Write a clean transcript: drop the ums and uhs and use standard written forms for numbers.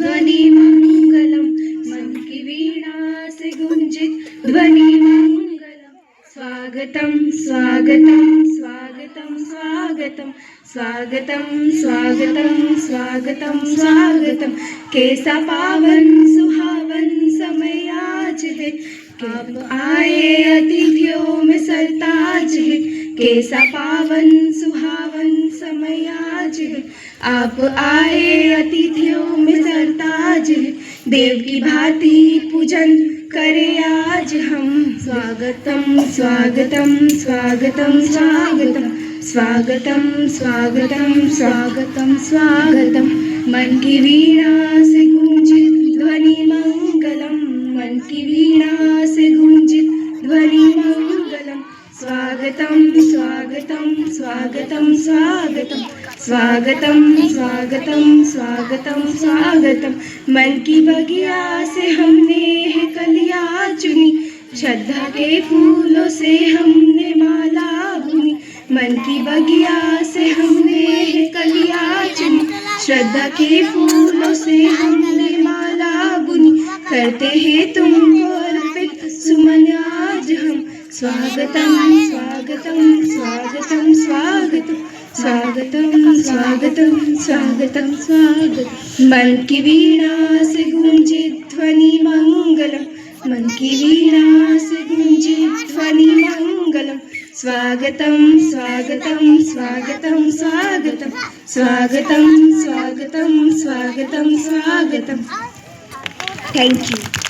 ध्वनिमङ्गलं मन की वीणा से गुंजित ध्वनिमङ्गलं स्वागतं स्वागतं स्वागतं स्वागतं स्वागतं स्वागतं स्वागतं स्वागतं कैसा पावन सुहावन समय आज है आप आए अतिथियों में सरताज है कैसा पावन सुहावन समय आज है आप आए अतिथियों में सरताज है देव की भांति पूजन करे आज हम स्वागतम स्वागतम स्वागतम स्वागतम स्वागतम स्वागतम स्वागतम स्वागतम मन की वीणा से गूंजित ध्वनि मंगलम मन की वीणा से गूंजित ध्वनि मंगलम स्वागतम स्वागतम स्वागतम स्वागतम स्वागतम स्वागतम स्वागतम स्वागतम मन की बगिया से हमने है कलियां चुनी श्रद्धा के फूलों से हमने माला बुनी मन की बगिया से हमने है कलियां चुनी श्रद्धा के फूलों से हमने माला बुनी करते हैं तुमको अर्पित सुमन आज हम स्वागतम स्वागतम स्वागतम स्वागतम स्वागतम स्वागतम स्वागतम स्वागतम मन की वीणा से गूंजित ध्वनि मंगलम मन की वीणा से गूंजित ध्वनि मंगलम स्वागतम स्वागतम स्वागतम स्वागतम स्वागतम स्वागतम स्वागतम स्वागतम थैंक यू।